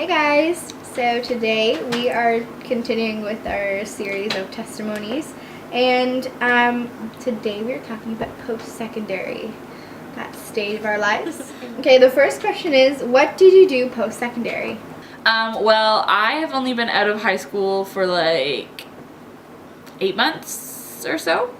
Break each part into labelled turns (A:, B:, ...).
A: Hey guys! So today we are continuing with our series of testimonies, and today we're talking about post-secondary, that stage of our lives. Okay, the first question is, what did you do post-secondary?
B: Well, I have only been out of high school for like 8 months or so.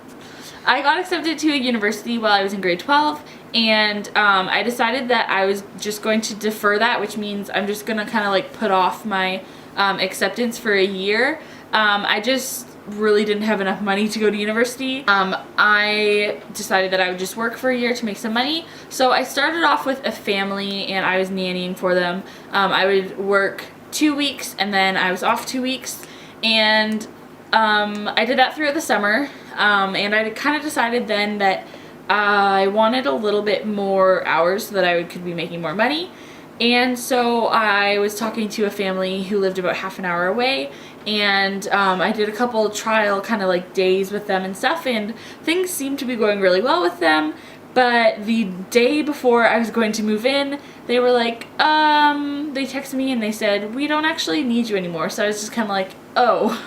B: I got accepted to a university while I was in grade 12, and I decided that I was just going to defer that, which means I'm just going to kind of like put off my acceptance for a year. I just really didn't have enough money to go to university. I decided that I would just work for a year to make some money. So I started off with a family and I was nannying for them. I would work 2 weeks and then I was off 2 weeks, and I did that throughout the summer, and I kind of decided then that I wanted a little bit more hours so that I could be making more money. And so I was talking to a family who lived about half an hour away, and I did a couple trial kind of like days with them and stuff, and things seemed to be going really well with them. But the day before I was going to move in, they were like, they texted me and they said, we don't actually need you anymore. So I was just kind of like, oh,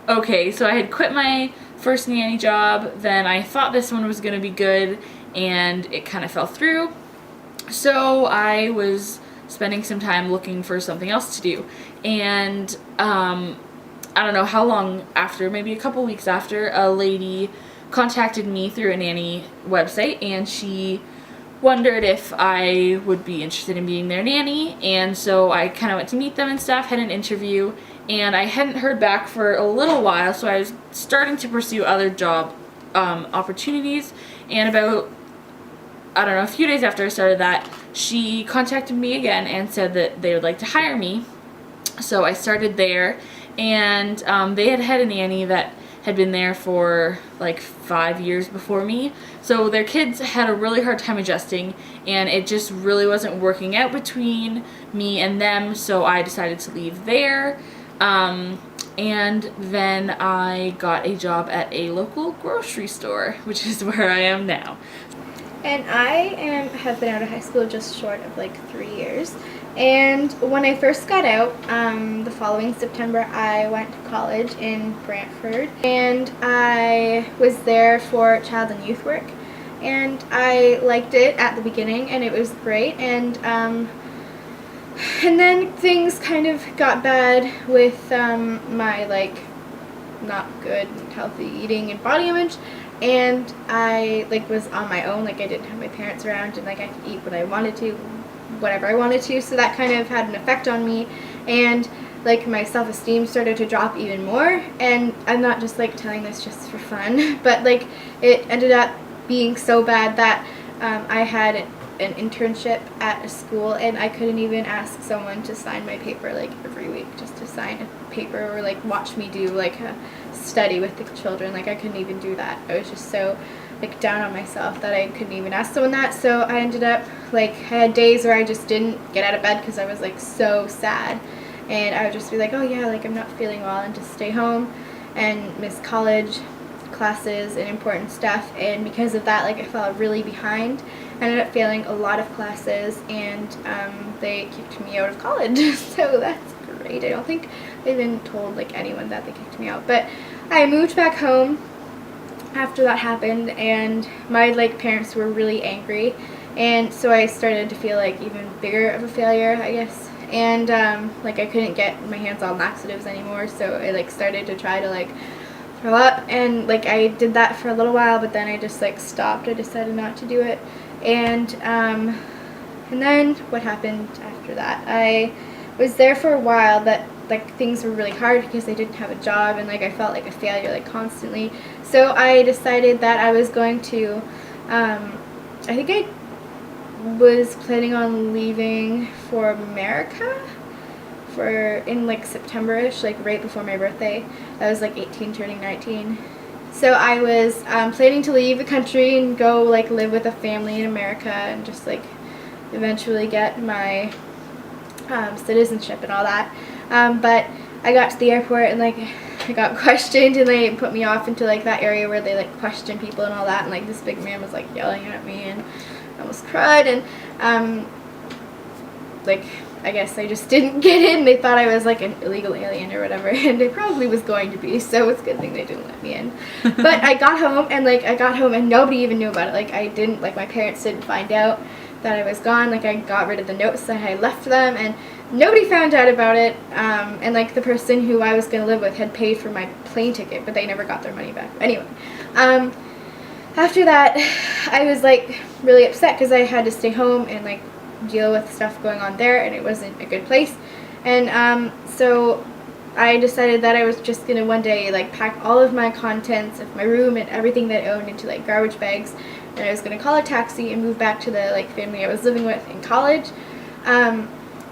B: okay. So I had quit my first nanny job, then I thought this one was going to be good, and it kind of fell through. So I was spending some time looking for something else to do, and I don't know how long after, maybe a couple weeks after, a lady contacted me through a nanny website, and she wondered if I would be interested in being their nanny. And so I kind of went to meet them and stuff, had an interview, and I hadn't heard back for a little while, so I was starting to pursue other job opportunities. And about, I don't know, a few days after I started that, she contacted me again and said that they would like to hire me. So I started there, and they had had a nanny that had been there for like 5 years before me. So their kids had a really hard time adjusting, and it just really wasn't working out between me and them, so I decided to leave there. And then I got a job at a local grocery store, which is where I am now.
A: And I have been out of high school just short of like 3 years. And when I first got out, the following September, I went to college in Brantford, and I was there for child and youth work, and I liked it at the beginning, and it was great. And then things kind of got bad with my like not good healthy eating and body image, and I like was on my own. Like I didn't have my parents around, and like I could eat what I wanted to, whatever I wanted to, so that kind of had an effect on me, and like my self-esteem started to drop even more. And I'm not just like telling this just for fun, but like it ended up being so bad that I had an internship at a school, and I couldn't even ask someone to sign my paper like every week, just to sign a paper or like watch me do like a study with the children. Like I couldn't even do that. I was just so like down on myself that I couldn't even ask someone that. So I ended up like, I had days where I just didn't get out of bed because I was like so sad, and I would just be like, oh yeah, like I'm not feeling well, and just stay home and miss college classes and important stuff. And because of that, like I fell really behind. I ended up failing a lot of classes, and they kicked me out of college. So that's great. I don't think I even told like anyone that they kicked me out, but I moved back home after that happened, and my like parents were really angry, and so I started to feel like even bigger of a failure, I guess. And like I couldn't get my hands on laxatives anymore, so I like started to try to like throw up, and like I did that for a little while, but then I just like stopped. I decided not to do it. And then what happened after that, I was there for a while, but like things were really hard because I didn't have a job, and like I felt like a failure like constantly. So I decided that I was going to I think I was planning on leaving for America in like September-ish, like right before my birthday. I was like 18 turning 19. So I was planning to leave the country and go like live with a family in America, and just like eventually get my citizenship and all that. But I got to the airport, and like I got questioned, and they put me off into like that area where they like question people and all that, and like this big man was like yelling at me, and I almost cried. And like I guess I just didn't get in. They thought I was like an illegal alien or whatever, and I probably was going to be, so it's a good thing they didn't let me in. But I got home, and nobody even knew about it. Like, I didn't, like, my parents didn't find out that I was gone. Like, I got rid of the notes that I left them, and nobody found out about it. And like, the person who I was going to live with had paid for my plane ticket, but they never got their money back. Anyway, after that, I was like really upset because I had to stay home and like deal with stuff going on there, and it wasn't a good place. And so I decided that I was just gonna one day like pack all of my contents of my room and everything that I owned into like garbage bags, and I was gonna call a taxi and move back to the like family I was living with in college.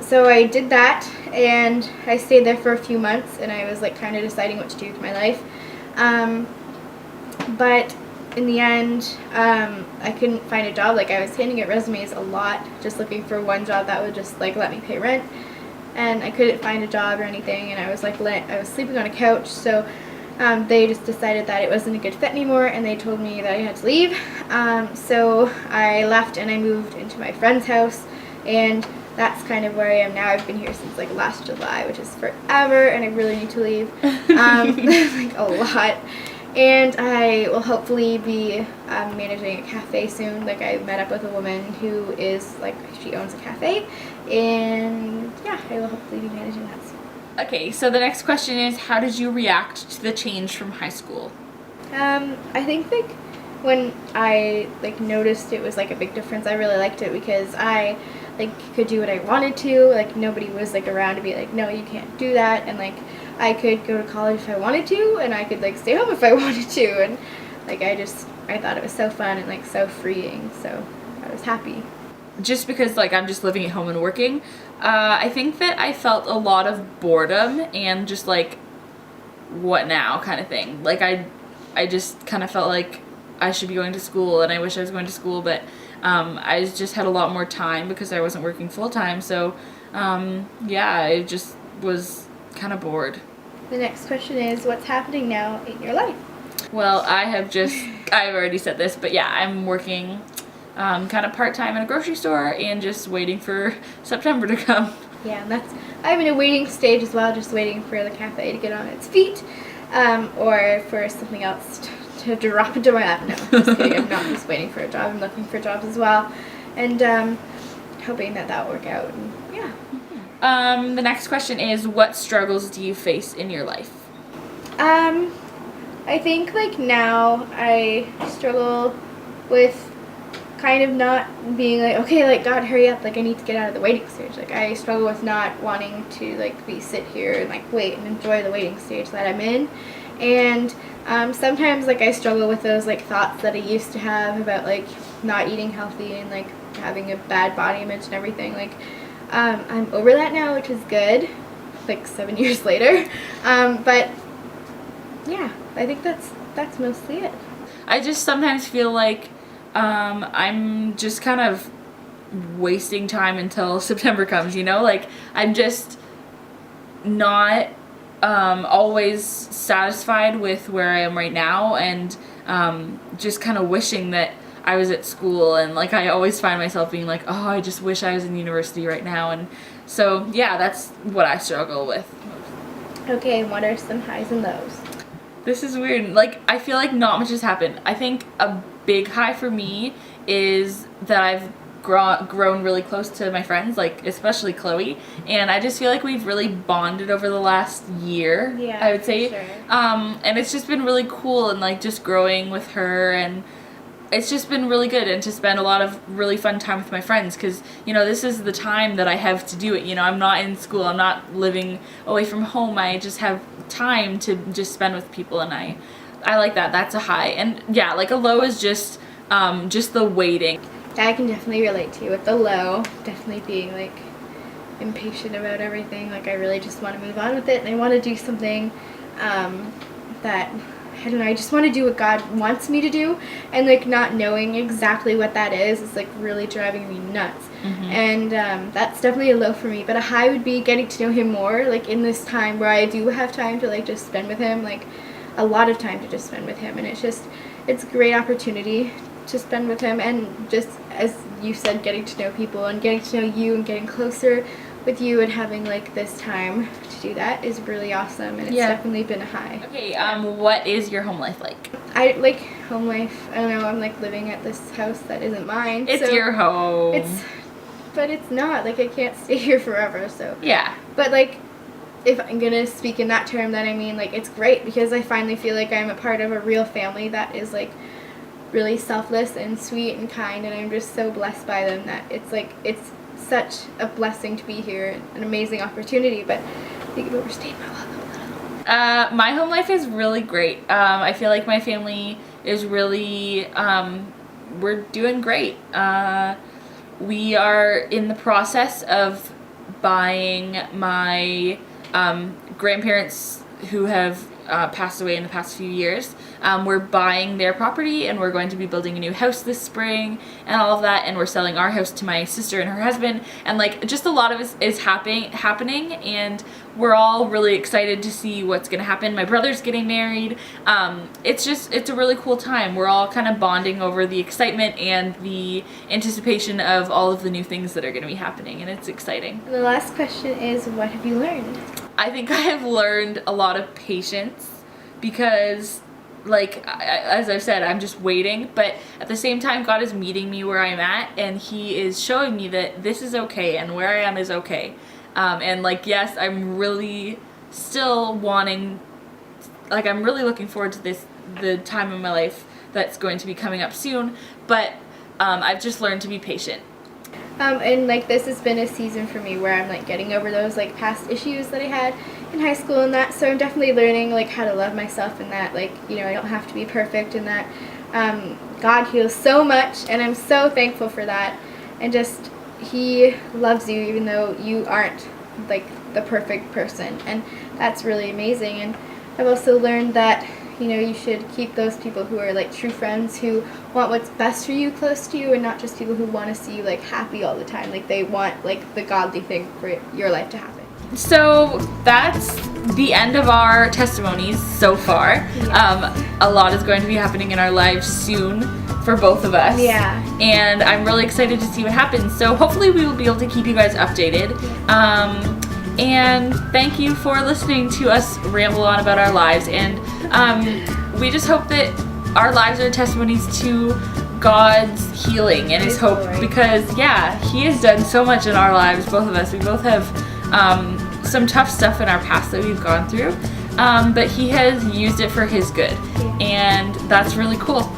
A: So I did that, and I stayed there for a few months, and I was like kind of deciding what to do with my life. But in the end, I couldn't find a job. Like, I was handing out resumes a lot, just looking for one job that would just like let me pay rent, and I couldn't find a job or anything. And I was like, I was sleeping on a couch, so they just decided that it wasn't a good fit anymore, and they told me that I had to leave. So I left and I moved into my friend's house, and that's kind of where I am now. I've been here since like last July, which is forever, and I really need to leave, like a lot. And I will hopefully be managing a cafe soon. Like, I met up with a woman who is like, she owns a cafe, and yeah, I will hopefully be managing that soon.
B: Okay, so the next question is, how did you react to the change from high school?
A: I think like when I like noticed it was like a big difference, I really liked it because I like could do what I wanted to. Like, nobody was like around to be like, no, you can't do that, and like I could go to college if I wanted to, and I could like stay home if I wanted to, and like I thought it was so fun and like so freeing, so I was happy.
B: Just because like I'm just living at home and working, I think that I felt a lot of boredom and just like, what now kind of thing. Like, I just kind of felt like I should be going to school, and I wish I was going to school, but I just had a lot more time because I wasn't working full time, so yeah, I just was kind of bored.
A: The next question is, what's happening now in your life?
B: Well, I've already said this, but yeah, I'm working kind of part-time in a grocery store and just waiting for September to come.
A: Yeah, and I'm in a waiting stage as well, just waiting for the cafe to get on its feet, or for something else to drop into my lap. No, just kidding. I'm not just waiting for a job. I'm looking for jobs as well, and hoping that will work out. And yeah.
B: The next question is, what struggles do you face in your life?
A: I think like now I struggle with kind of not being like, okay, like, God, hurry up, like I need to get out of the waiting stage. Like, I struggle with not wanting to like sit here and like wait and enjoy the waiting stage that I'm in. And sometimes like I struggle with those like thoughts that I used to have about like not eating healthy and like having a bad body image and everything. Like, I'm over that now, which is good, like 7 years later. But yeah, I think that's mostly it.
B: I just sometimes feel like I'm just kind of wasting time until September comes, you know? Like, I'm just not always satisfied with where I am right now, and just kind of wishing that I was at school, and like I always find myself being like, oh, I just wish I was in university right now. And so yeah, that's what I struggle with.
A: Okay, and what are some highs and lows?
B: This is weird. Like, I feel like not much has happened. I think a big high for me is that I've grown really close to my friends, like especially Chloe, and I just feel like we've really bonded over the last year.
A: Yeah,
B: I would say,
A: sure.
B: And it's just been really cool, and like just growing with her, and it's just been really good, and to spend a lot of really fun time with my friends, because you know, this is the time that I have to do it. You know, I'm not in school, I'm not living away from home, I just have time to just spend with people, and I like that. That's a high. And yeah, like a low is just the waiting.
A: I can definitely relate to you with the low, definitely being like impatient about everything. Like, I really just want to move on with it, and I want to do something that, I don't know, I just want to do what God wants me to do, and like not knowing exactly what that is like really driving me nuts. Mm-hmm. And that's definitely a low for me. But a high would be getting to know him more, like in this time where I do have time to like just spend with him, like a lot of time to just spend with him, and it's a great opportunity to spend with him. And just as you said, getting to know people and getting to know you and getting closer with you and having like this time to do that is really awesome, and it's
B: Yeah.
A: definitely been a high.
B: Okay, what is your home life like?
A: I like home life. I don't know. I'm like living at this house that isn't mine.
B: It's
A: so
B: your home.
A: but it's not. Like I can't stay here forever. So.
B: Yeah.
A: But like, if I'm gonna speak in that term, then I mean like it's great because I finally feel like I'm a part of a real family that is like really selfless and sweet and kind, and I'm just so blessed by them that it's such a blessing to be here, an amazing opportunity. But I think I've overstayed my welcome a little.
B: My home life is really great. I feel like my family is really, we're doing great. We are in the process of buying my grandparents who have passed away in the past few years. We're buying their property, and we're going to be building a new house this spring and all of that, and we're selling our house to my sister and her husband, and like just a lot of it is happening, and we're all really excited to see what's going to happen. My brother's getting married. It's a really cool time. We're all kind of bonding over the excitement and the anticipation of all of the new things that are going to be happening, and it's exciting.
A: And the last question is, what have you learned?
B: I think I have learned a lot of patience because, like, as I've said, I'm just waiting. But at the same time, God is meeting me where I'm at, and He is showing me that this is okay and where I am is okay. And, like, yes, I'm really still wanting, like, I'm really looking forward to the time in my life that's going to be coming up soon. But I've just learned to be patient.
A: And like this has been a season for me where I'm like getting over those like past issues that I had in high school and that, so I'm definitely learning like how to love myself and that, like, you know, I don't have to be perfect, and that God heals so much, and I'm so thankful for that, and just He loves you even though you aren't like the perfect person, and that's really amazing. And I've also learned that, you know, you should keep those people who are like true friends, who want what's best for you close to you, and not just people who want to see you like happy all the time. Like they want like the godly thing for your life to happen.
B: So that's the end of our testimonies so far.
A: Yeah.
B: A lot is going to be happening in our lives soon for both of us.
A: Yeah.
B: And I'm really excited to see what happens. So hopefully we will be able to keep you guys updated. And thank you for listening to us ramble on about our lives. And we just hope that our lives are testimonies to God's healing and His hope, because yeah, He has done so much in our lives, both of us. We both have some tough stuff in our past that we've gone through, but He has used it for His good, and that's really cool.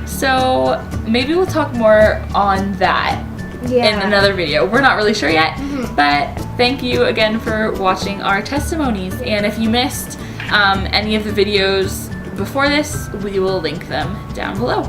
B: So maybe we'll talk more on that in another video. We're not really sure yet, but thank you again for watching our testimonies, and if you missed any of the videos before this, we will link them down below.